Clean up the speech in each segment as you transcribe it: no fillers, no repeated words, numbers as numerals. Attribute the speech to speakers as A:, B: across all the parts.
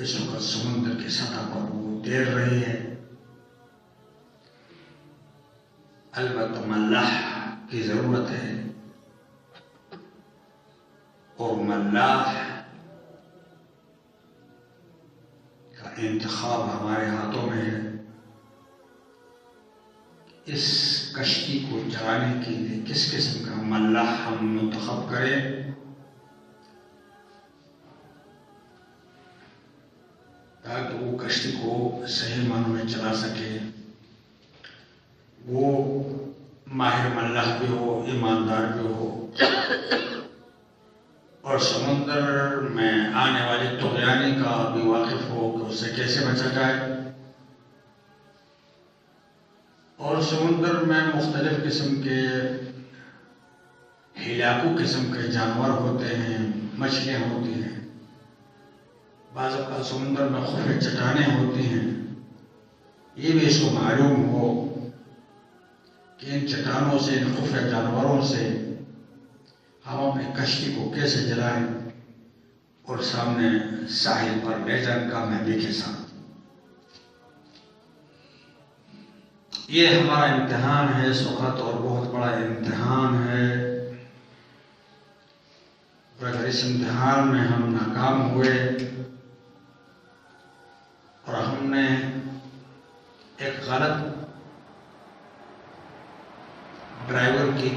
A: اس وقت سمندر کی سطح پر وہ تیر رہی ہے. البتہ ملاح کی ضرورت ہے اور ملاح کا انتخاب ہمارے ہاتھوں میں ہے. اس کشتی کو چلانے کے لیے کس قسم کا ملاح ہم منتخب کریں تاکہ وہ کشتی کو صحیح معنوں میں چلا سکے. وہ ماہر ملاح بھی ہو، ایماندار بھی ہو، اور سمندر میں آنے والی طغیانی کا بھی واقف ہو کہ اس سے کیسے بچا جائے. اور سمندر میں مختلف قسم کے ہلاکو قسم کے جانور ہوتے ہیں، مچھلیاں ہوتی ہیں، بعض اوقات سمندر میں خفیہ چٹانیں ہوتی ہیں. یہ بھی اس کو معلوم ہو کہ ان چٹانوں سے، ان خفیہ جانوروں سے ہم اپنی کشتی کو کیسے جلائیں اور سامنے ساحل پر لے جائیں کامیابی کے ساتھ. یہ ہمارا امتحان ہے اس وقت، اور بہت بڑا امتحان ہے. اور اگر اس امتحان میں ہم ناکام ہوئے اور ہم نے ایک غلط ڈرائیور کی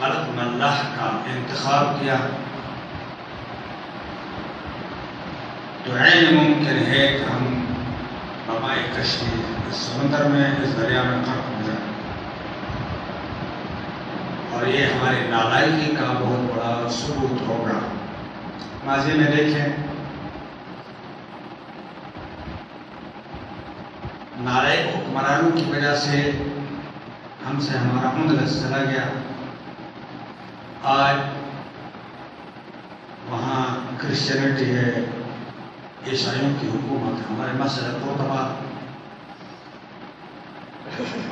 A: غلط ملاح کا انتخاب کیا تو عین ممکن ہے کہ ہم ہماری کشتی اس سمندر میں، اس دریا میں غرق ہو جائے. اور یہ ہماری نالائکی کا بہت بڑا ثبوت ہوگا. ماضی میں دیکھیں، نالائق حکمرانوں کی وجہ سے ہم سے ہمارا اندلس چلا گیا. آج وہاں کرسچینٹی ہے، عیسائیوں کی حکومت ہے. ہمارے مسجد پرتبا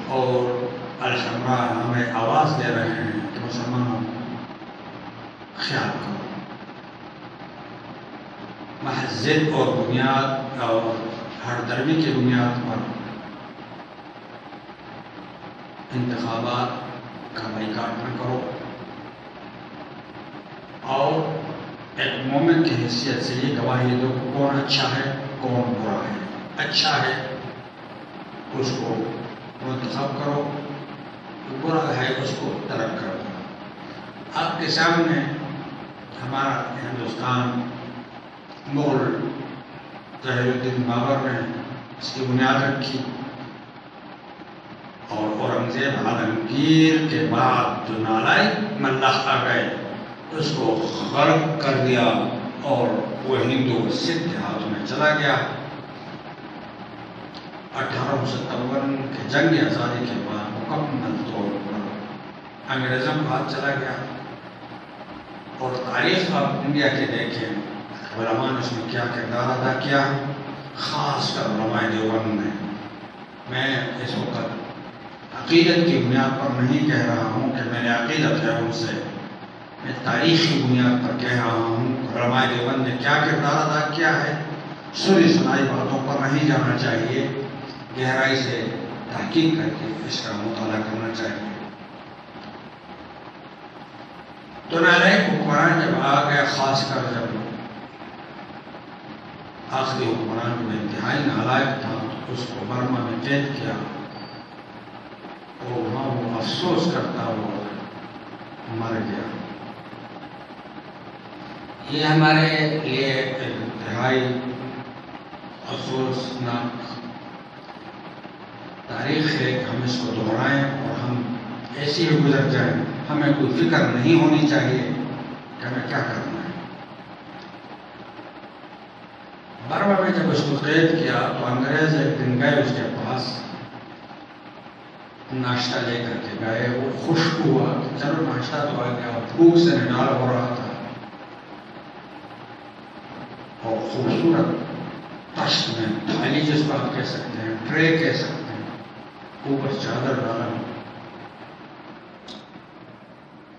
A: اور الحمراء ہمیں آواز دے رہے ہیں کہ مسلمانوں خیال کرو. محض ضد اور بنیاد اور ہر درمی کی بنیاد پر انتخابات کا بائیکاٹ نہ کرو، اور ایک مومن کی حیثیت سے یہ گواہی دو کہ کون اچھا ہے کون برا ہے. اچھا ہے اس کو منتخب کرو، برا ہے اس کو ترک کر دو. آپ کے سامنے ہمارا ہندوستان مغل ظاہر الدین بابر نے اس کی بنیاد رکھی، اور اورنگزیب عالمگیر کے بعد جو نالائق ملاح آ گئے اس کو غرق کر دیا اور وہ ہندو سکھ کے ہاتھوں میں چلا گیا. 1857 کے جنگ آزادی کے بعد مکمل طور پر انگریزوں کا ہاتھ چلا گیا. اور تاریخ آپ انڈیا کے دیکھیں، علماء نے اس میں کیا کردار ادا کیا، خاص کر علماء دیوبند نے. میں اس وقت عقیدت کی بنیاد پر نہیں کہہ رہا ہوں کہ میں نے عقیدت ہے ان سے، میں تاریخی بنیاد پر کہہ رہا ہوں علماء دیوبند نے کیا کردار ادا کیا ہے. سنی سنائی باتوں پر نہیں جانا چاہیے، گہرائی سے تحقیق کر کے اس کا مطالعہ کرنا چاہیے. تو نالائق حکمران جب آ گیا، خاص کر جب آخری حکمران جو انتہائی نالائق تھا تو اس کو برما میں قید کیا، اور وہاں وہ افسوس کرتا ہوا مر گیا. یہ ہمارے لیے انتہائی افسوسناک تاریخ ہے کہ ہم اس کو دہرائیں اور ہم ایسی ہی گزر جائیں. ہمیں کوئی فکر نہیں ہونی چاہیے کہ ہمیں کیا کرنا ہے. برما میں جب اس کو قید کیا تو انگریز ایک دن گئے اس کے پاس، ناشتہ لے کر کے گئے. وہ خوش ہوا کہ چلو ناشتہ تو آ گیا، بھوک سے نڈال ہو رہا تھا، اور خوبصورت تشت میں تھالی جس کو آپ کہہ سکتے ہیں، ٹرے کہہ سکتے ہیں، اوپر چادر ڈالا،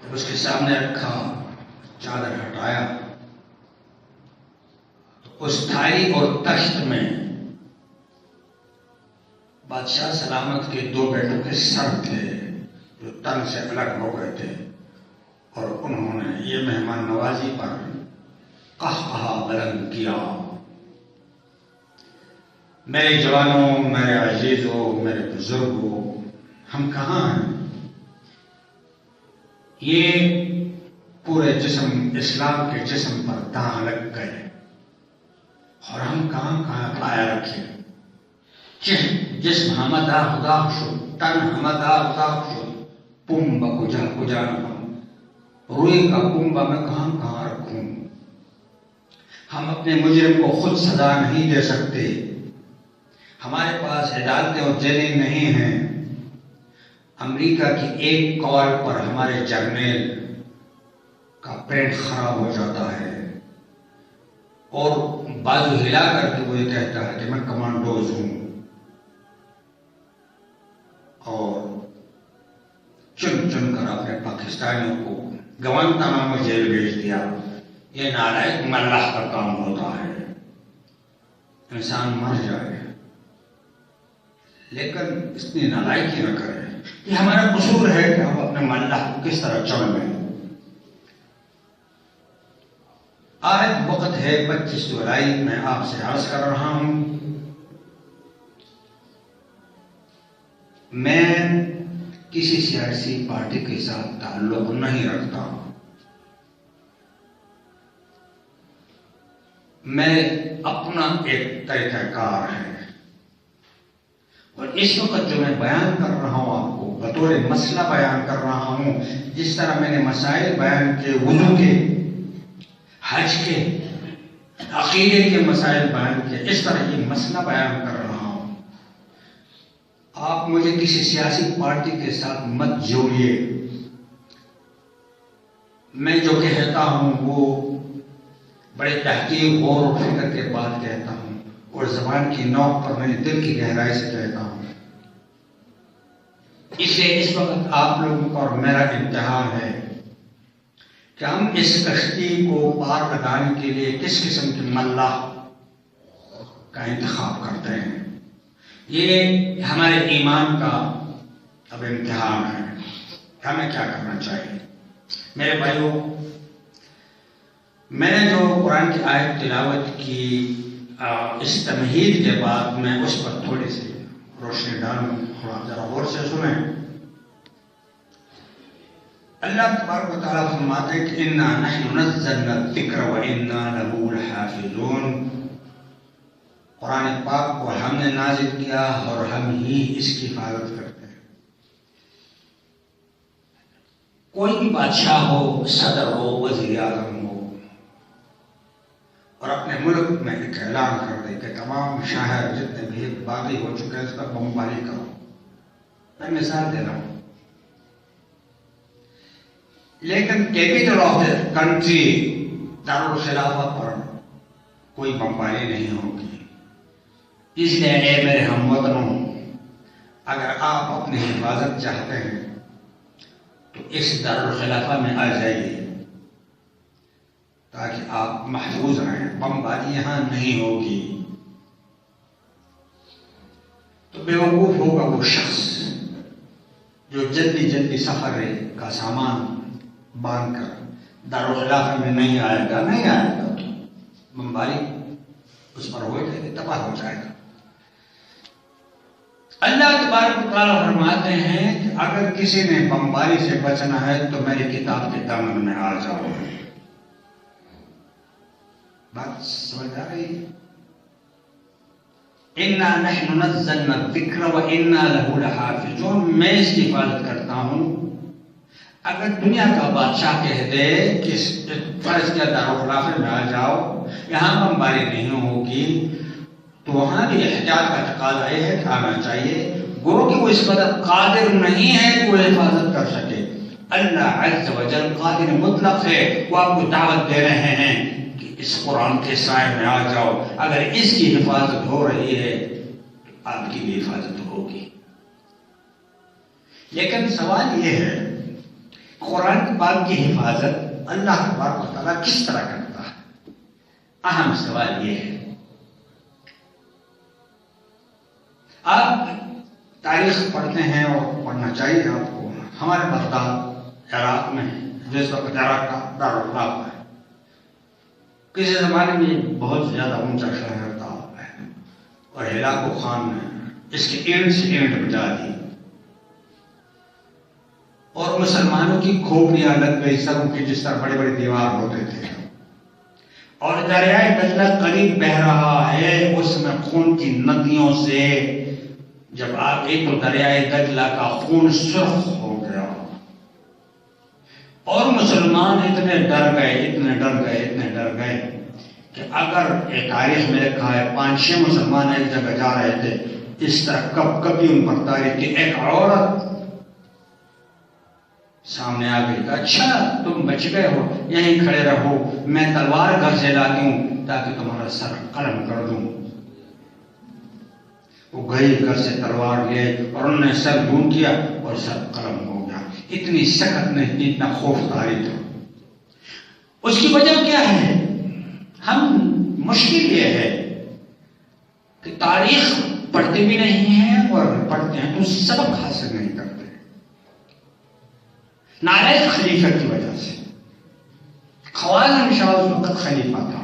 A: جب اس کے سامنے رکھا، چادر ہٹایا تو اس تھالی اور تخت میں بادشاہ سلامت کے 2 بیٹوں کے سر تھے جو تن سے الگ ہو گئے تھے، اور انہوں نے یہ مہمان نوازی پر قہقہا بلند کیا: میرے جوانوں، میرے عزیزوں، میرے بزرگوں، ہم کہاں ہیں؟ یہ پورے جسم، اسلام کے جسم پر داغ لگ گئے، اور ہم کہاں کہاں پایا رکھے؟ جسم ہمہ داغ داغ شد، تن ہمہ داغ داغ شد، پنبہ کجا کجا نہم، روئی کا پنبہ میں کہاں کہاں رکھوں؟ ہم اپنے مجرم کو خود سزا نہیں دے سکتے، ہمارے پاس عدالتیں اور جیلیں نہیں ہیں۔ امریکہ کی ایک کال پر ہمارے جرنیل کا پیٹ خراب ہو جاتا ہے، اور بازو ہلا کر کے وہ یہ کہتا ہے کہ میں کمانڈوز ہوں، اور چن چن کر اپنے پاکستانیوں کو گوانتانامو جیل بھیج دیا۔ یہ نالائق ملح کا کام ہوتا ہے، انسان مر جائے لیکن اتنی نالائقی نہ کرے۔ یہ ہمارا قصور ہے کہ ہم اپنے ملح کو کس طرح چن لیں۔ آج وقت ہے 25 جولائی، میں آپ سے عرض کر رہا ہوں، میں کسی سیاسی پارٹی کے ساتھ تعلق نہیں رکھتا ہوں، میں اپنا ایک طریقہ کار ہے، اور اس وقت جو میں بیان کر رہا ہوں آپ کو بطور مسئلہ بیان کر رہا ہوں، جس طرح میں نے مسائل بیان کے، وضو کے، حج کے، عقیدے کے مسائل بیان کیے، اس طرح یہ مسئلہ بیان کر رہا ہوں۔ آپ مجھے کسی سیاسی پارٹی کے ساتھ مت جوڑیے، میں جو کہتا ہوں وہ بڑے تحقیق غور و فکر کے بعد کہتا ہوں، اور زبان کی نوک پر میں دل کی گہرائی سے کہتا ہوں۔ اس لیے اس وقت آپ لوگوں کا اور میرا امتحان ہے کہ ہم اس کشتی کو پار لگانے کے لیے کس قسم کے ملح کا انتخاب کرتے ہیں۔ یہ ہمارے ایمان کا اب امتحان ہے، ہمیں کیا کرنا چاہیے۔ میرے بھائیوں، میں نے جو قرآن کی آیت تلاوت کی، اس تمہید کے بعد میں اس پر تھوڑی سی روشنی ڈالوں، تھوڑا ذرا غور سے سنیں۔ اللہ تبارک و تعالیٰ فرماتے ہیں کہ اِنَّا نَحْنُ نَزَّلْنَا الذِّكْرَ وَإِنَّا لَهُ لَحَافِظُونَ، قرآن پاک کو ہم نے نازل کیا اور ہم ہی اس کی حفاظت کرتے ہیں۔ کوئی بھی بادشاہ ہو، صدر ہو، وزیر اعظم ہو، اور اپنے ملک میں ایک اعلان کر دے کہ تمام شہر جتنے بھی باغی ہو چکے ہیں اس پر بمباری کرو۔ میں مثال دے رہا ہوں، لیکن کیپٹل آف دا کنٹری دارالخلافہ پر کوئی بمباری نہیں ہوگی۔ اس لیے اے میرے ہم وطنوں، اگر آپ اپنی حفاظت چاہتے ہیں تو اس دارالخلافہ میں آ جائیے تاکہ آپ محفوظ رہیں، بمباری یہاں نہیں ہوگی۔ تو بیوقوف ہوگا وہ شخص جو جلدی جلدی سفر کا سامان باندھ کر دارالخلافہ میں نہیں آئے گا، تو بمباری اس پر ہو جائے گی، تباہ ہو جائے گا۔ اللہ تبارک و تعالیٰ فرماتے ہیں کہ اگر کسی نے بمباری سے بچنا ہے تو میری کتاب کے دامن میں آ جاؤ۔ بات سمجھ آ رہی ہے؟ اِنَّا نَحْنُ نَزَّلْنَا الذِّكْرَ وَإِنَّا لَهُ لَحَافِظُونَ، میں اس کی حفاظت کرتا ہوں۔ اگر دنیا کا بادشاہ کہہ دے کہ فرض کیا دارالخلافہ میں آ جاؤ، یہاں بمباری نہیں ہوگی، تو وہاں بھی احتیاط کا تقاضا یہ ہے کہ آنا چاہیے، گو کہ وہ اس قدر قادر نہیں ہے کہ وہ حفاظت کر سکے۔ اللہ عز و جل قادر مطلق ہے، وہ آپ کو دعوت دے رہے ہیں کہ اس قرآن کے سائے میں آ جاؤ، اگر اس کی حفاظت ہو رہی ہے تو آپ کی بھی حفاظت ہوگی۔ لیکن سوال یہ ہے، قرآن پاک کی حفاظت اللہ تبارک و تعالیٰ کس طرح کرتا ہے؟ اہم سوال یہ ہے، آپ تاریخ پڑھتے ہیں اور پڑھنا چاہیے آپ کو. ہمارے بغداد عراق میں جس وقت عراق کا دارالخلافہ ہے، کسی زمانے میں بہت زیادہ اونچا شہر تھا اور ہلاکو خان نے اس کے اینٹ سے اینٹ بجا دی اور مسلمانوں کی کھوپڑیاں لگ گئی سروں کی، جس طرح بڑے بڑے دیوار ہوتے تھے. اور دریائے دجلہ قریب بہ رہا ہے، اس میں خون کی ندیوں سے جب آپ ایک تو دریائے دجلہ کا خون سرخ ہو گیا اور مسلمان اتنے ڈر گئے کہ اگر ایک تاریخ میں لکھا ہے 5-6 مسلمان ایک جگہ جا رہے تھے، اس طرح کبھی ان پر تاریخ کی ایک عورت سامنے آ گئی کہ اچھا تم بچ گئے ہو، یہیں کھڑے رہو، میں تلوار گھر سے لاتی ہوں تاکہ تمہارا سر قلم کر دوں. وہ گئی گھر سے تلوار لے اور انہوں نے سر گون کیا اور سر قلم ہو گیا. اتنی سخت نہیں، اتنا خوف طاری تھا. اس کی وجہ کیا ہے؟ ہم مشکل یہ ہے کہ تاریخ پڑھتے بھی نہیں ہیں اور پڑھتے ہیں تو سبق حاصل نہیں کرتے. نالائق خلیفہ کی وجہ سے. خوارزم شاہ اس وقت خلیفہ تھا.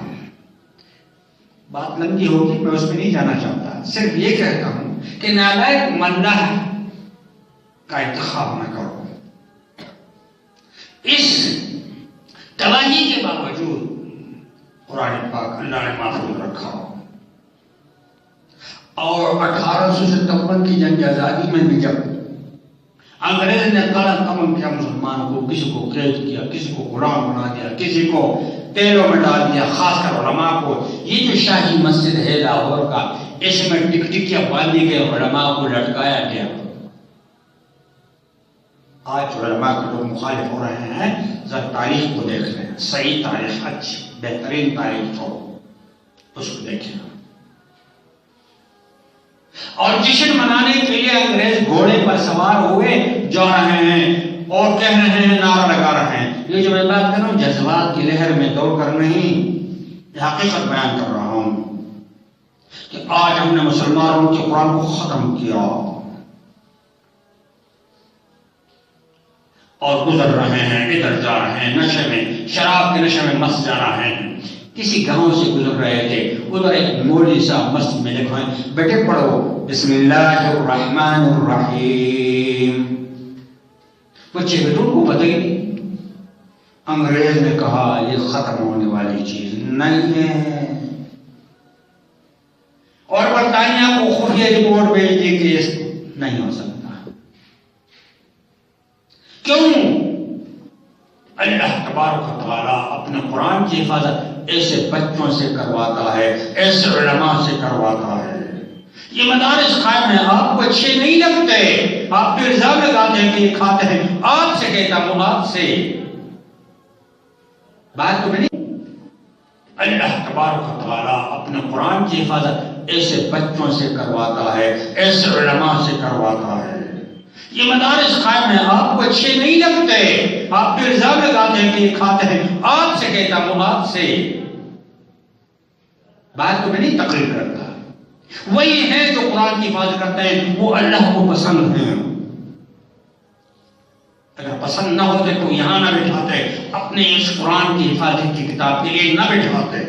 A: بات لمبی ہوگی، میں اس میں نہیں جانا چاہتا، صرف یہ کہتا ہوں کہ نالائق ملہ کا انتخاب نہ کرو. اس تباہی کے باوجود قرآن پاک اللہ نے محفوظ رکھا اور 1857 کی جنگ آزادی میں بھی جب انگریز نے قلم کیا مسلمانوں کو، کسی کو قید کیا، کسی کو غلام بنا دیا، کسی کو تیلوں میں ڈال دیا، خاص کر علماء کو. یہ جو شاہی مسجد ہے لاہور کا، اس میں ٹکٹکیاں باندھی گئے، علماء کو لٹکایا گیا. آج علماء کے لوگ مخالف ہو رہے ہیں، ذرا تاریخ کو دیکھ لیں. صحیح تاریخ، اچھی بہترین تاریخ ہو اس کو دیکھیں. اور جشن منانے کے لیے انگریز گھوڑے پر سوار ہوئے جا رہے ہیں اور کہہ رہے ہیں، نعرہ لگا رہے ہیں. یہ جو میں بات کر رہا ہوں جذبات کی لہر میں دوڑ کر نہیں، یہ حقیقت بیان کر رہا ہوں کہ آج ہم نے مسلمانوں کے قرآن کو ختم کیا اور گزر رہے ہیں، ادھر جا رہے ہیں، نشے میں، شراب کے نشے میں مست جا رہے ہیں. کسی گاؤں سے گزر رہے تھے، ادھر ایک مولوی صاحب مسجد میں لکھا ہے، بیٹے پڑھو بسم اللہ الرحمن الرحیم. بچے بیٹوں کو پتہ ہی نہیں. انگریز نے کہا یہ ختم ہونے والی چیز نہیں ہے اور برطانیہ کو خفیہ رپورٹ بھیج دی کہ اس نہیں ہو سکتا. کیوں؟ اللہ تبارک و تعالیٰ اپنے قرآن کی حفاظت ایسے بچوں سے کرواتا ہے، ایسے علماء سے کرواتا ہے. یہ مدارس قائم ہیں، آپ کو اچھے نہیں لگتے، آپ پہ الزام لگاتے ہیں کہ یہ کھاتے ہیں. آپ سے کہتا ہوں، آپ سے بات تو نہیں. اللہ تبارک و تعالیٰ اپنے قرآن کی حفاظت ایسے بچوں سے کرواتا ہے، ایسے علماء سے کرواتا ہے. یہ مدارس قائم ہیں، آپ کو اچھے نہیں لگتے، آپ پہ الزام لگاتے ہیں کہ یہ کھاتے ہیں. آپ سے کہتا ہوں، آپ سے بات تو میں نہیں تقریر کرتا. وہی ہیں جو قرآن کی حفاظت کرتے ہیں، وہ اللہ کو پسند ہیں. اگر پسند نہ ہوتے تو یہاں نہ بٹھاتے، اپنے اس قرآن کی حفاظت کی کتاب کے لیے نہ بٹھاتے.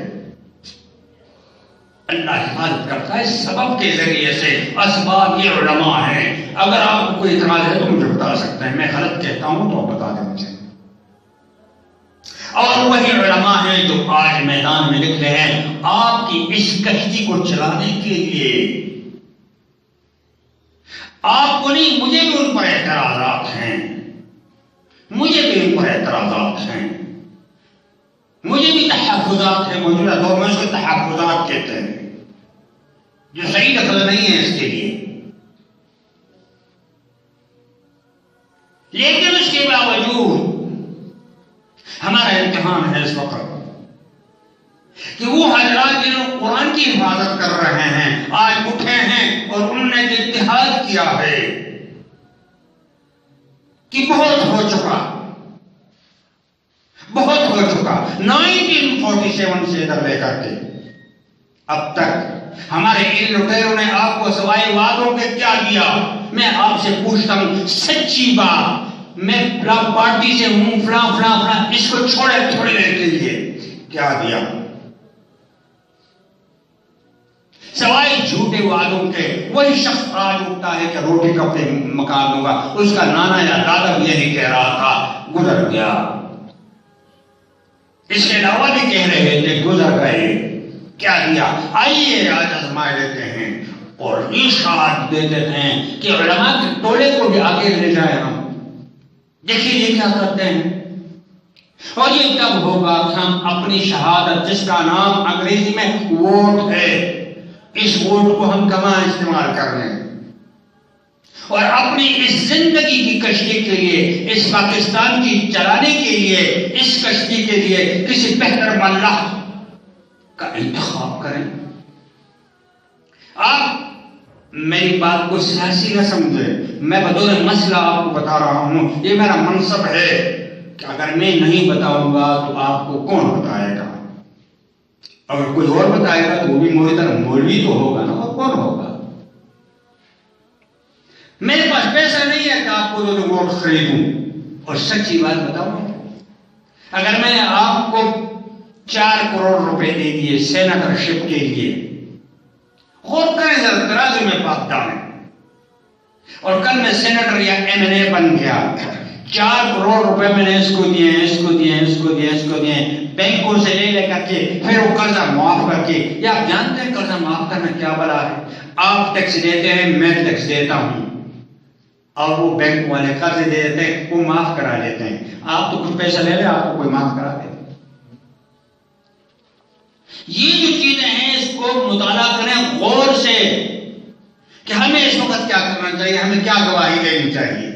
A: اللہ حفاظت کرتا ہے سبب کے ذریعے سے. اسباب یہ علماء ہیں. اگر آپ کو کوئی اعتراض ہے تو مجھے بتا سکتے ہیں، میں غلط کہتا ہوں تو آپ بتا دیں مجھے. اور وہی علماء ہیں جو آج میدان میں لکھ رہے ہیں آپ کی اس کشتی کو چلانے کے لیے. آپ کو نہیں، مجھے بھی ان پر اعتراضات ہیں، مجھے بھی ان پر اعتراضات ہیں، مجھے بھی تحفظات ہیں. موجودہ دور میں اس کے تحفظات کہتے ہیں جو صحیح دخل نہیں ہے اس کے لیے. لیکن اس کے باوجود ہمارا امتحان ہے اس وقت کہ وہ حضرات جنہوں قرآن کی حفاظت کر رہے ہیں آج اٹھے ہیں اور انہوں نے اتحاد کیا ہے کہ بہت ہو چکا.
B: بہت ہو چکا 1947 سے ادھر لے کر کے اب تک ہمارے ان لٹیروں نے آپ کو سوائے وعدوں کے کیا دیا؟ میں آپ سے پوچھتا ہوں سچی بات، میں پارٹی سے ہوں فلاں اس کو چھوڑے تھوڑے دیر کے لیے، کیا دیا؟ سوائے جھوٹے وعدوں کے۔ وہی شخص آج اٹھتا ہے کہ روٹی کپڑے مکان دوں گا، اس کا نانا یا دادا بھی یہی کہہ رہا تھا، گزر گیا۔ اس کے علاوہ بھی کہہ رہے تھے، گزر گئے۔ کیا دیا؟ آئیے آج آزمائے لیتے ہیں، اور ارشاد دیتے ہیں کہ علماء کے ٹولے کو بھی آگے لے جائیں ہم، دیکھیے یہ کیا کرتے ہیں۔ اور یہ تب ہوگا کہ ہم اپنی شہادت، جس کا نام انگریزی میں ووٹ ہے، اس ووٹ کو ہم کہاں استعمال کر لیں، اور اپنی اس زندگی کی کشتی کے لیے، اس پاکستان کی چلانے کے لیے، اس کشتی کے لیے کسی بہتر ملح کا انتخاب کریں۔ آپ میری بات کو سیاسی نہ سمجھیں، میں بطور مسئلہ آپ کو بتا رہا ہوں، یہ میرا منصب ہے کہ اگر میں نہیں بتاؤں گا تو آپ کو کون بتائے گا؟ اگر کوئی اور بتائے گا تو وہ بھی میری طرح مولوی تو ہوگا نا، وہ کون ہوگا؟ میرے پاس پیسہ نہیں ہے کہ آپ کو تو ووٹ خریدوں، اور سچی بات بتاؤں، اگر میں نے آپ کو 4 کروڑ روپے دے دیے سینیٹر شپ کے لیے، غور کریں ذرا، ترازو میں پاک ڈالیں، اور کل میں سینیٹر یا MLA بن گیا، 4 کروڑ روپے میں نے اس کو دیے، بینکوں سے لے کر کے پھر وہ قرضہ معاف کر کے، یا آپ جانتے ہیں قرضہ معاف کرنا کیا بلا ہے؟ آپ ٹیکس دیتے ہیں، میں ٹیکس دیتا ہوں، اور وہ بینک والے قرض دے دیتے ہیں، وہ معاف کرا لیتے ہیں۔ آپ تو کچھ پیسہ لے لیں، آپ کو کوئی معاف کرا دے۔ یہ جو چیزیں ہیں اس کو مطالعہ کریں غور سے کہ ہمیں اس وقت کیا کرنا چاہیے، ہمیں کیا گواہی دینی چاہیے،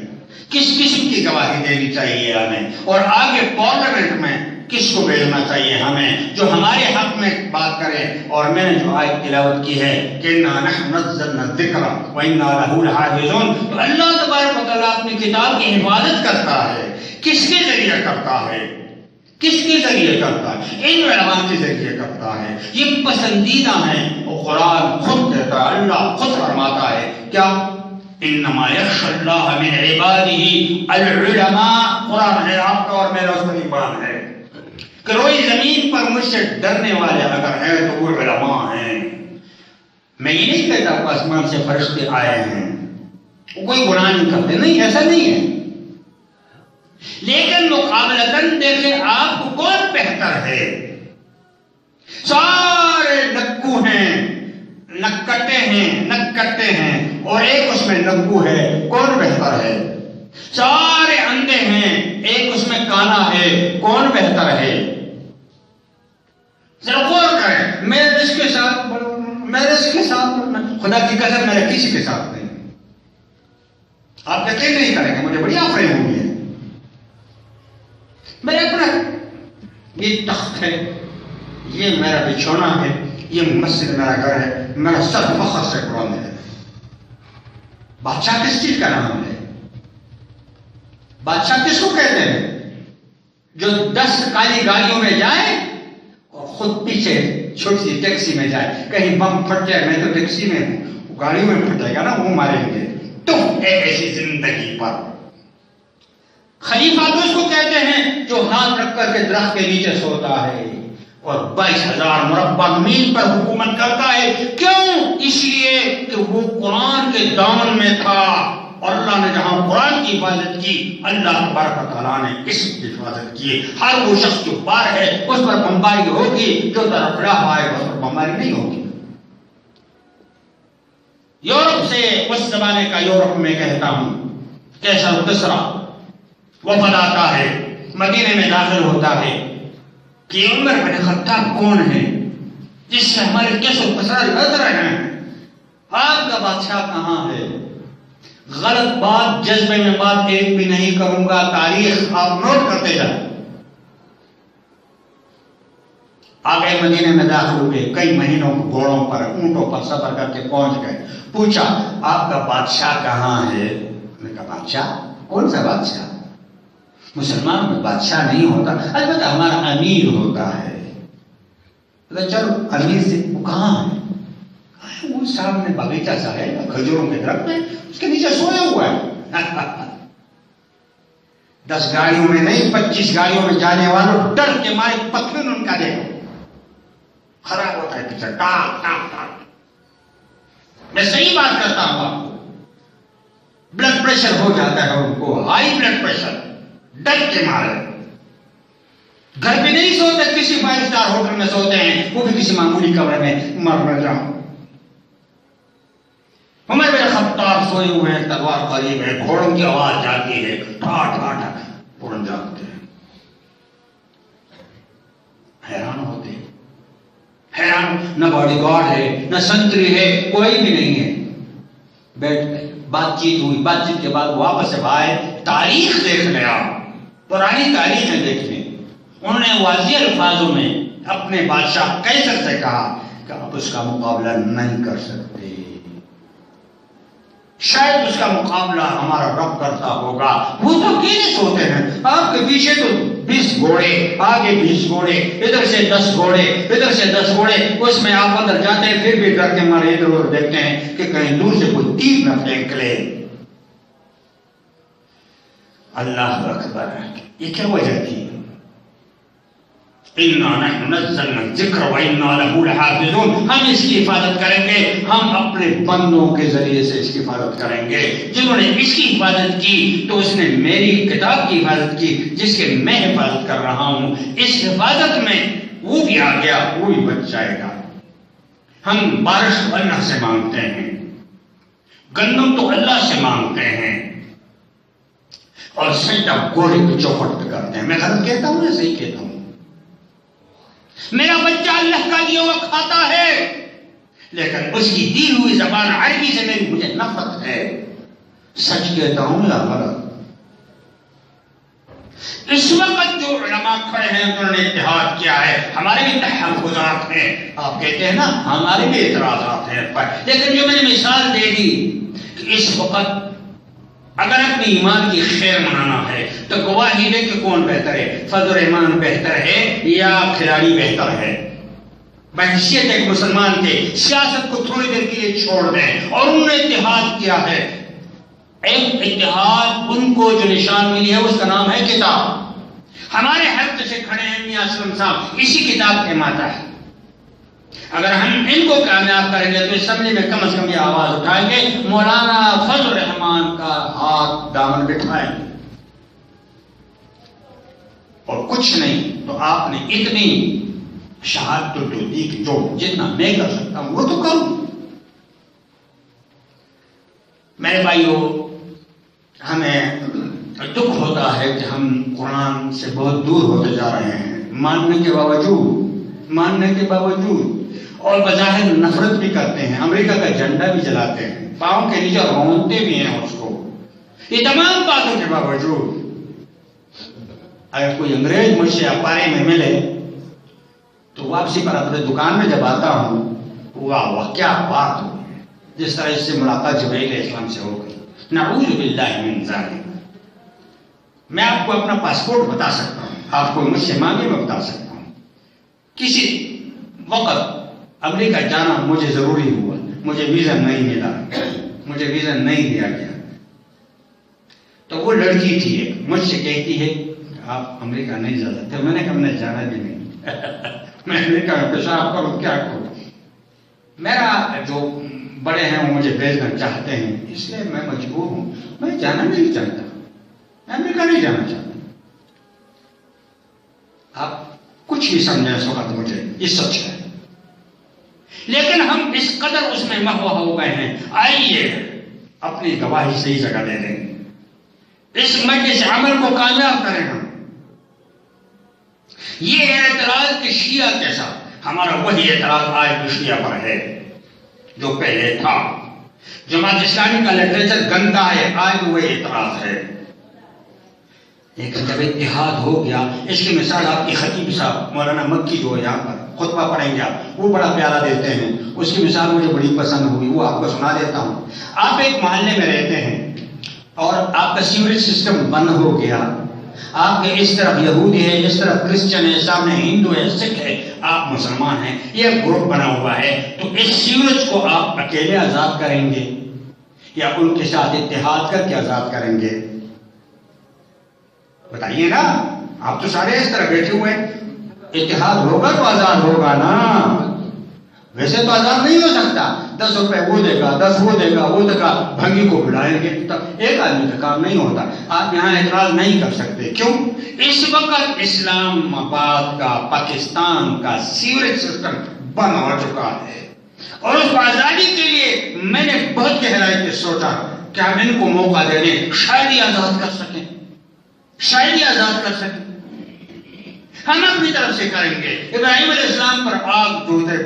B: کس قسم کی گواہی دینی چاہیے ہمیں، اور آگے پارلیمنٹ میں کس کو بھیجنا چاہیے ہمیں جو ہمارے حق میں بات کرے۔ اور میں نے جو آیت تلاوت کی ہے کہ اِنَّا نَحْنُ نَزَّلْنَا الذِّكْرَ وَإِنَّا لَهُ لَحَافِظُونَ، تو اللہ تبارک و تعالیٰ اپنی کتاب کی حفاظت کرتا ہے، کس کے ذریعے کرتا ہے؟ کس کے ذریعے کرتا ہے؟ ان علماء کے ذریعے کرتا ہے۔ یہ پسندیدہ ہیں، وہ قرآن خود دیتا ہے، اللہ خود فرماتا ہے کیا؟ انما یخشی اللہ من عبادہ العلماء۔ قرآن ہے آپ کا اور میرا اس پر ایمان ہے کہ روئی زمین پر مجھ سے ڈرنے والے اگر ہیں تو وہ علماء ہیں۔ میں یہ نہیں کہتا کہ آسمان سے فرشتے آئے ہیں، وہ کوئی گناہ نہیں کرتے، نہیں، ایسا نہیں ہے، لیکن مقابلتاً دیکھیں آپ کو کون بہتر ہے؟ سارے نکو ہیں، نکٹے ہیں، اور ایک اس میں نکو ہے، کون بہتر ہے؟ سارے اندھے ہیں، ایک اس میں کانا ہے، کون بہتر ہے؟ ذرا غور کریں، میں اس کے ساتھ خدا کی قسم میرا کسی کے ساتھ نہیں۔ آپ یقین نہیں کریں گے، مجھے بڑی آفرین ہوئی ہے، میرے اپنا یہ تخت ہے، یہ میرا بچھونا ہے، یہ مسجد میرا گھر ہے، میرا سر فخر سے قرآن ہے۔ بادشاہ کس چیز کا نام ہے؟ بادشاہ کس کو کہتے ہیں؟ جو 10 کالی گاڑیوں میں جائے اور خود پیچھے چھوٹی سی ٹیکسی میں جائے، کہیں بم پھٹ جائے، میں تو ٹیکسی میں ہوں، گاڑیوں میں پھٹ جائے گا نا، وہ ماریں گے۔ تم ایسی زندگی پر خلیفہ تو اس کو کہتے ہیں جو ہاتھ رکھ کر کے درخت کے نیچے سوتا ہے اور 22,000 مربع میل پر حکومت کرتا ہے۔ کیوں؟ اس لیے کہ وہ قرآن کے دامن میں تھا، اور اللہ نے جہاں قرآن کی حفاظت کی، اللہ تبارک و تعالیٰ نے اس کی حفاظت کی۔ ہر وہ شخص جو باہر ہے اس پر بمباری ہوگی، جو طرف راہ آئے اس پر بمباری نہیں ہوگی۔ یورپ سے، اس زمانے کا یورپ میں کہتا ہوں، کیسر کسرا وفد آتا ہے، مدینے میں داخل ہوتا ہے کہ عمر بن خطاب کون ہے جس سے ہمارے کیسر کسرا لڑ رہے ہیں، آپ کا بادشاہ کہاں ہے؟ غلط بات، جذبے میں بات ایک بھی نہیں کروں گا، تاریخ آپ نوٹ کرتے جائیں۔ آگے مدینے میں داخل ہوئے، کئی مہینوں گھوڑوں پر، اونٹوں پر سفر کر کے پہنچ گئے۔ پوچھا آپ کا بادشاہ کہاں ہے؟ میں نے کہا بادشاہ؟ کون سا بادشاہ؟ مسلمانوں میں بادشاہ نہیں ہوتا، البتہ ہمارا امیر ہوتا ہے. چلو امیر سے وہ کہاں ہے؟ وہ سامنے باغیچہ سا ہے، کھجوروں کے درخت ہے، اس کے نیچے سویا ہوا ہے. 10 گاڑیوں میں نہیں 25 گاڑیوں میں جانے والوں ڈر کے مارے پتھر ان کا دیکھو خراب ہوتا ہے پیچھے ٹاک ٹاک ٹاک. میں صحیح بات کرتا ہوں آپ کو، بلڈ پریشر ہو جاتا ہے ان کو، ہائی بلڈ پریشر، ڈر کے مارے. گھر پہ نہیں سوتے، کسی 5 اسٹار ہوٹل میں سوتے ہیں، وہ بھی کسی معمولی کمرے میں. مر نہ جاؤں. عمر بن خطاب سوئے ہوئے ہیں، تلوار قریب ہے، گھوڑوں کی آواز جاتی ہے، ٹھاٹ ٹھاٹ فوراً جاگتے ہیں. حیران ہوتے ہیں، حیران. نہ باڈی گارڈ ہے، نہ سنتری ہے، کوئی بھی نہیں ہے. بیٹھ گئے، بات چیت ہوئی، بات چیت کے بعد واپس سے آئے. تاریخ دیکھ لیں آپ، پرانی تاریخیں دیکھ لیں. انہوں نے واضح الفاظوں میں اپنے بادشاہ قیصر سے کہا کہ آپ اس کا مقابلہ نہیں کر سکتے، شاید اس کا مقابلہ ہمارا رب کرتا ہوگا. وہ تو اکیلے سوتے ہیں، آپ کے پیچھے تو 20 گھوڑے، آگے 20 گھوڑے، ادھر سے 10 گھوڑے، ادھر سے 10 گھوڑے. اس میں آپ اندر جاتے ہیں، پھر بھی ڈر کے مارے ادھر ادھر دیکھتے ہیں کہ کہیں دور سے کوئی تیر نہ پھینک لے. اللہ اکبر. یہ کیا وجہ تھی؟ اِنَّا نَحْنُ نَزَّلْنَا الذِّكْرَ وَإِنَّا لَهُ لَحَافِظُونَ. ہم اس کی حفاظت کریں گے، ہم اپنے بندوں کے ذریعے سے اس کی حفاظت کریں گے. جنہوں نے اس کی حفاظت کی تو اس نے میری کتاب کی حفاظت کی جس کے میں حفاظت کر رہا ہوں. اس حفاظت میں وہ بھی آ گیا، وہ بھی بچ جائے گا. ہم بارش تو اللہ سے مانگتے ہیں، گندم تو اللہ سے مانگتے ہیں، اور سجدہ گھوڑے کی چوکھٹ پہ کرتے ہیں. میں غلط کہتا ہوں یا صحیح کہتا ہوں؟ میرا بچہ اللہ کا دیا ہوا کھاتا ہے، لیکن اس کی دی ہوئی زبان عربی سے مجھے نفرت ہے. سچ کہتا ہوں یا غلط؟ اس وقت جو علماء کھڑے ہیں انہوں نے اتحاد کیا ہے. ہمارے بھی تحفظات ہیں، آپ کہتے ہیں نا ہمارے بھی اعتراضات ہیں، لیکن جو میں نے مثال دے دی کہ اس وقت اگر اپنے ایمان کی خیر منانا ہے تو گواہی دے کہ کون بہتر ہے، فضل الرحمان بہتر ہے یا کھلاڑی بہتر ہے. بحیثیت ایک مسلمان کے سیاست کو تھوڑی دیر کے لیے چھوڑ دیں. اور انہوں نے اتحاد کیا ہے. ایک اتحاد ان کو جو نشان ملی ہے اس کا نام ہے کتاب. ہمارے حلقے سے کھڑے ہیں میاں اسلم صاحب، اسی کتاب کے ماتا ہے. اگر ہم ان کو کامیاب کریں گے تو اسمبلی میں کم از کم یہ آواز اٹھائیں گے، مولانا فضل الرحمان کا ہاتھ دامن بٹھائیں گے. اور کچھ نہیں تو آپ نے اتنی شہادت تو دی کہ جو جتنا میں کر سکتا ہوں وہ تو کروں. میرے بھائیو، ہمیں دکھ ہوتا ہے کہ ہم قرآن سے بہت دور ہوتے جا رہے ہیں، ماننے کے باوجود اور بظاہر نفرت بھی کرتے ہیں، امریکہ کا جھنڈا بھی جلاتے ہیں، پاؤں کے نیچے رونتے بھی ہیں اس کو. یہ تمام باتوں کے باوجود اگر کوئی انگریز مجھ سے اپارے میں ملے تو واپسی پر اپنے دکان میں جب آتا ہوں، واہ واہ کیا بات ہو، جس طرح اس سے ملاقات جبرائیل اسلام سے ہو گئی. نعوذ باللہ من ذالک. میں آپ کو اپنا پاسپورٹ بتا سکتا ہوں، آپ کو مجھ سے مانگے میں بتا سکتا ہوں. کسی وقت امریکہ جانا مجھے ضروری ہوا، مجھے ویزا نہیں ملا، مجھے ویزا نہیں دیا گیا، تو وہ لڑکی تھی ایک مجھ سے کہتی ہے آپ امریکہ نہیں جا سکتے. میں نے کہا میں جانا بھی نہیں. میں امریکہ میں پیشاب کروں کیا کروں. میرا جو بڑے ہیں وہ مجھے بھیجنا چاہتے ہیں، اس لیے میں مجبور ہوں. میں جانا نہیں چاہتا، میں امریکہ نہیں جانا چاہتا. آپ کچھ بھی سمجھیں اس وقت، مجھے یہ سچ ہے. لیکن ہم اس قدر اس میں مہوا ہو گئے ہیں. آئیے اپنی گواہی صحیح جگہ دے دیں، اس مجلس عمل کو کامیاب کریں. ہم یہ اعتراض کہ شیعہ کیسا، ہمارا وہی اعتراض آج بھی شیعہ پر ہے جو پہلے تھا. جماعت اسلامی کا لٹریچر گندا ہے، آج وہی اعتراض ہے. لیکن جب اتحاد ہو گیا، اس کی مثال آپ کی خطیب صاحب مولانا مکی جو یہاں پر خطبہ پڑھیں گے آپ، وہ بڑا پیارا دیتے ہیں. اس کی مثال مجھے بڑی پسند ہوئی، وہ آپ کو سنا دیتا ہوں. آپ ایک محلے میں رہتے ہیں اور آپ کا سیوریج سسٹم بند ہو گیا آپ کے اس طرف یہودی ہے، اس طرف کرسچن ہے، سامنے ہندو ہے، سکھ ہے، آپ مسلمان ہیں، یہ گروپ بنا ہوا ہے، تو اس سیوریج کو آپ اکیلے آزاد کریں گے یا ان کے ساتھ اتحاد کر کے آزاد کریں گے؟ بتائیے نا، آپ تو سارے اس طرح بیٹھے ہوئے ہیں، اتحاد ہوگا تو آزاد ہوگا نا، ویسے تو آزاد نہیں ہو سکتا۔ 10 روپے وہ دے گا، 10 وہ دے گا، وہ دے گا، بھنگی کو بلائیں گے، ایک آدمی کا کام نہیں ہوتا۔ آپ یہاں اعتراض نہیں کر سکتے، کیوں؟ اس وقت اسلام آباد کا، پاکستان کا سیوریج سسٹم بند ہو چکا ہے، اور اس آزادی کے لیے میں نے بہت گہرائی سے سوچا کہ ہم ان کو موقع دے دیں، شاید ہی آزاد کر سکیں، شاید ہی آزاد کر سکیں۔ ہم اپنی طرف سے کریں گے۔ ابراہیم علیہ السلام پر آگ جو تھے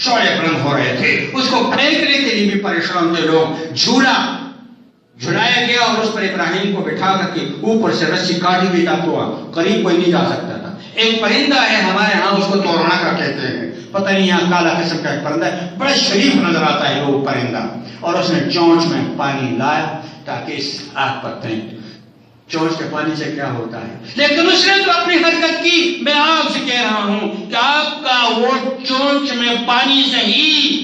B: شعلے بلند ہو رہے تھے، اس کو پھینکنے کے لیے بھی پریشان تھے لوگ، جھلایا گیا اور اس پر ابراہیم کو بٹھا کر کے اوپر سے رسی کاٹی گئی تھا، تو قریب کوئی نہیں جا سکتا تھا۔ ایک پرندہ ہے ہمارے ہاں، اس کو توڑنا کا کہتے ہیں، پتہ نہیں یہاں کالا قسم کا ایک پرندہ ہے، بڑا شریف نظر آتا ہے وہ پرندہ، اور اس نے چونچ میں پانی لایا تاکہ اس آگ پر پھینک۔ چونچ کے پانی سے کیا ہوتا ہے؟ لیکن اس نے تو اپنی حرکت کی۔ میں آپ سے کہہ رہا ہوں کہ آپ کا ووٹ چونچ میں پانی سے ہی،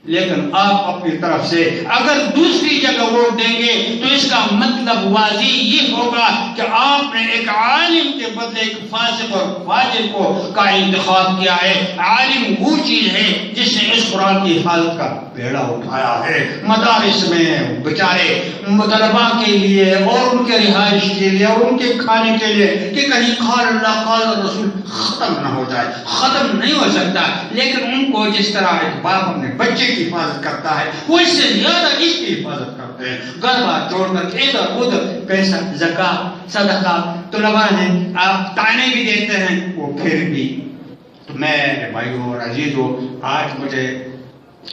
B: لیکن آپ اپنی طرف سے اگر دوسری جگہ ووٹ دیں گے تو اس کا مطلب واضح یہ ہوگا کہ آپ نے ایک عالم کے بدلے ایک فاسق اور فاجر کو کا انتخاب کیا ہے۔ عالم وہ چیز ہے جس نے اس قرآن کی حفاظت کا بیڑا اٹھایا ہے، مدارس میں بیچارے طلباء کے لیے اور ان کے رہائش کے لیے اور ان کے کھانے کے لیے، کہ کہیں قال اللہ قال رسول ختم نہ ہو جائے، ختم نہیں ہو سکتا، لیکن ان کو جس طرح ایک باپ اپنے بچے کی حفاظت کرتا ہے، وہ اس سے زیادہ اس کی حفاظت کرتے ہیں۔ گھر بار چھوڑ کر ادھر ادھر پیسہ، زکات، صدقہ، طلباء ہیں، آپ تانے بھی دیتے ہیں، وہ پھر بھی۔ تو میں بھائیو اور عزیزو، آج مجھے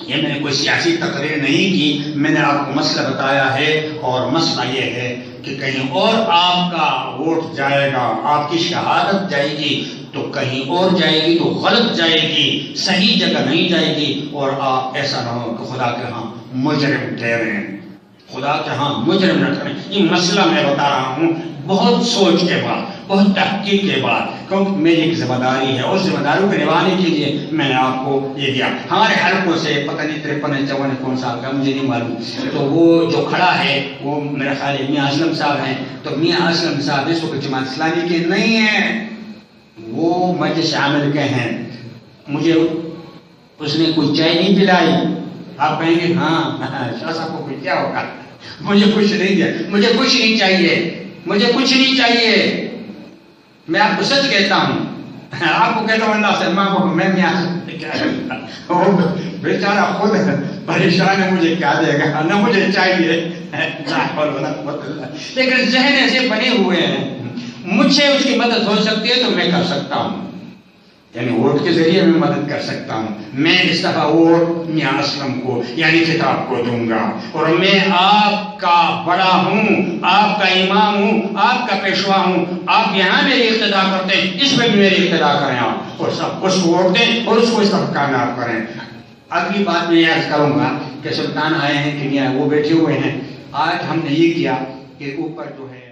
B: یہ میں نے کوئی سیاسی تقریر نہیں کی، میں نے آپ کو مسئلہ بتایا ہے، اور مسئلہ یہ ہے کہ کہیں اور آپ کا ووٹ جائے گا، آپ کی شہادت جائے گی تو کہیں اور جائے گی، تو غلط جائے گی، صحیح جگہ نہیں جائے گی، اور آپ ایسا نہ ہو کہ خدا کے ہاں مجرم ٹھہریں، خدا کے ہاں مجرم نہ ٹھہریں۔ یہ مسئلہ میں بتا رہا ہوں بہت سوچ کے بعد، بہت تحقیق کے بعد، کیونکہ میری ایک ذمہ داری ہے، اور ذمہ داریوں کو نبھانے کے لیے میں نے آپ کو یہ دیا۔ ہمارے حلقوں سے پتہ نہیں 53 54 کون سال کا مجھے نہیں معلوم، تو وہ جو کھڑا ہے وہ میرا خیال ہے میاں اسلم صاحب ہیں، تو میاں اسلم صاحب اس وقت جماعت اسلامی کے نہیں ہیں، وہ مجلس عامل کے ہیں۔ مجھے اس نے کوئی چائے نہیں پلائی، آپ کہیں گے ہاں شاہ صاحب کو کیا ہوگا، مجھے کچھ نہیں دیا، مجھے کچھ نہیں چاہیے، مجھے کچھ نہیں چاہیے، میں آپ کو سچ کہتا ہوں، آپ کو کہتا ہوں اللہ سے ماں کو میں بیچارہ خود پریشان ہے، مجھے کیا دے گا، نہ مجھے چاہیے، لیکن ذہن ایسے بنے ہوئے ہیں، مجھ سے اس کی مدد ہو سکتی ہے تو میں کر سکتا ہوں، یعنی ووٹ کے ذریعے میں مدد کر سکتا ہوں۔ میں اس دفعہ ووٹ میاں اسلم کو یعنی خطاب کو دوں گا، اور میں آپ کا بڑا ہوں، آپ کا امام ہوں، آپ کا پیشوا ہوں، آپ یہاں میری اقتدا کرتے ہیں، اس میں بھی میری اقتدا کریں آپ، اور سب اس کو ووٹ دیں اور اس کو اس طرح کامیاب کریں۔ اگلی بات میں یہ عرض کروں گا کہ سلطان آئے ہیں کہ وہ بیٹھے ہوئے ہیں، آج ہم نے یہ کیا کہ اوپر جو ہے